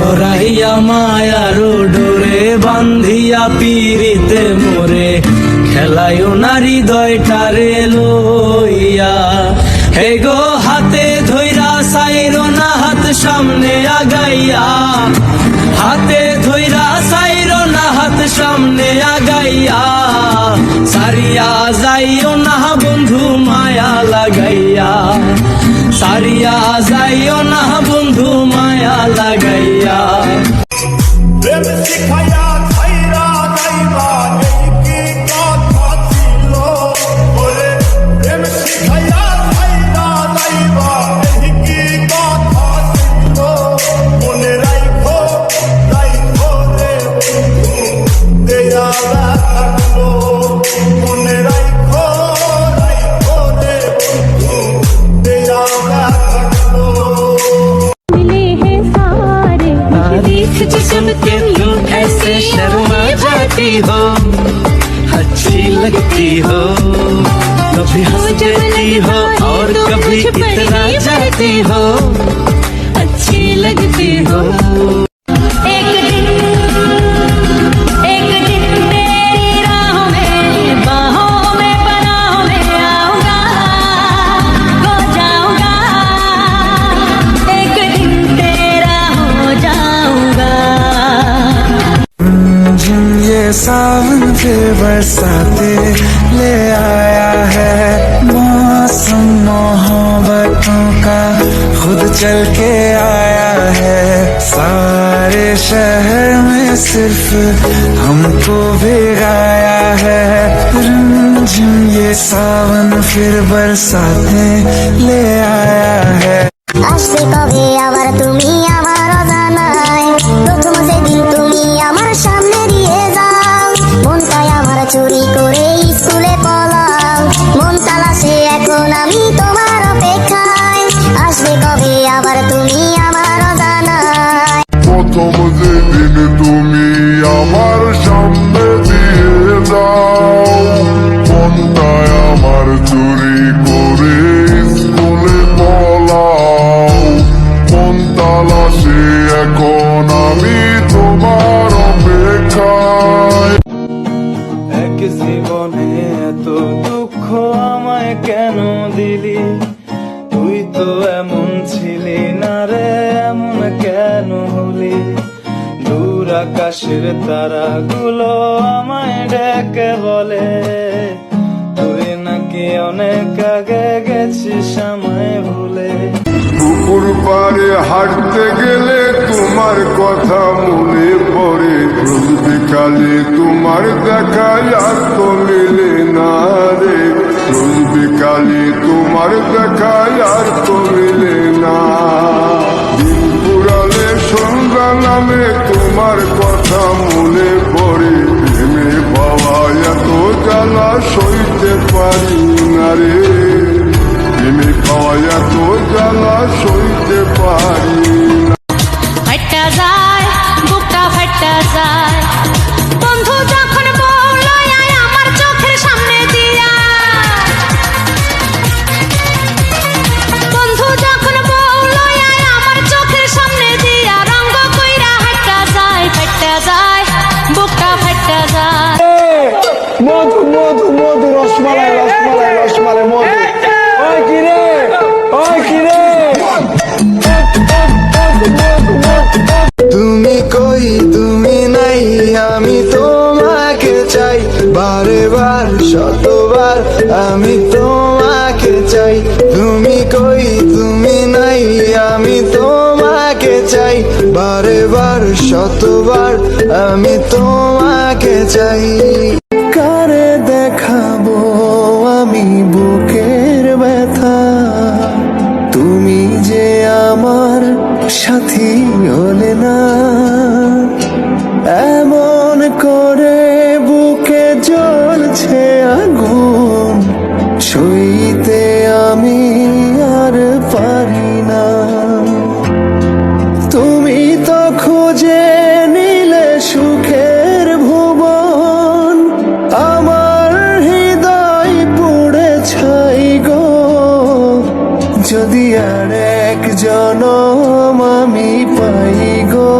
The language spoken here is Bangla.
জড়াইয়া মায়ার ডোরে বান্ধিয়া পিরিতে মোরে খেলায়ও নারী হৃদয়টারে লইয়া। হে গো হাতে ধইরা সাইরো না হাত সামনে আগাইয়া, হাতে ধইরা সাইরো না হাত সামনে আগাইয়া। সারিয়া যাইও না বন্ধু মায়া লাগাইয়া, সারিয়া যাইও না বন্ধু মায়া লাগাইয়া। ऐसे शर्मा जाती हो, अच्छी लगती हो, कभी हंस देती हो और कभी इतना जाती हो, अच्छी लगती हो। एक दिन तेरी राहों में, बाहों में, पनाहों में आऊंगा, खो जाऊंगा, एक दिन तेरा हो जाऊंगा। ये सावन फिर बरसाते ले आया है, मौसम मोहब्बतों का खुद चल के आया है। सारे शहर में सिर्फ हमको भिगाया है। रिमझिम ये सावन फिर बरसाते ले आया है। আসবে কবে আবার তুমি আমার অজানায়, প্রথম যেদিন তুমি আমার সামনে দিয়ে যাও, মনটাই আমার চুরি করে স্কুলে পলাও, মন তালাশে এখন আমি তোমার অপেক্ষায়। আসবে কবে আবার তুমি আমার অজানায়। প্রথম যেদিন তুমি আমার সামনে দিয়ে যাও, মনটাই আমার চুরি করে স্কুলে পলাও, মন তালাশে এখন আমি তোমার অপেক্ষায়। এক জীবনে এত দুঃখ আমায় কেন দিলি, তুই তো এমন ছিলি না রে, এমন কেন হলি। দূর আকাশের তারাগুলো আমায় ডেকে বলে, তুই নাকি অনেক আগে গেছিস আমায় ভুলে। পুকুর পাড়ে হাঁটতে গেলে তোমার কথা মনে পড়ে, রোজ বিকালে তোমার দেখা আর তো মিলে না রে, রোজ বিকালে তোমার দেখা আর তো মিলে না। দিন পুরালে সন্ধ্যা নামে তোমার কথা মনে পড়ে, প্রেমে পাওয়া এত জ্বালা সইতে পারি না রে, প্রেমে পাওয়া এত জ্বালা সইতে পারি না। ফাটা যায় বুকটা, ফাটা যায় বন্ধু যখন বললো আয় আমার চোখের সামনে দিয়া, বন্ধু যখন বললো আয় আমার চোখের সামনে দিয়া, রঙ্গ কইরা হাঁটা যায়, ফাটা যায় বুকটা, ফাটা যায়। মধু মধু মধু রসমালাই রসমালাই রসমালাই মধু। ওই কিরে, ওই কিরে, তুমি কই তুমি নাই, আমি তোমাকে চাই, বারে বার শতবার আমি তোমাকে চাই। তুমি কই তুমি নাই, আমি তোমাকে চাই, বারে বার শতবার আমি তোমাকে চাই। কারে দেখাবো আমি বুকের ব্যথা, তুমি যে আমার সাথী হলে না। এমন করে বুকে জ্বলছে আগুন, সইতে আমি আর পারি না। তুমি তো খুঁজে নিলে সুখের ভুবন, আমার হৃদয় পুড়ে ছাই গো। যদি আর এক জনম আমি পাই গো।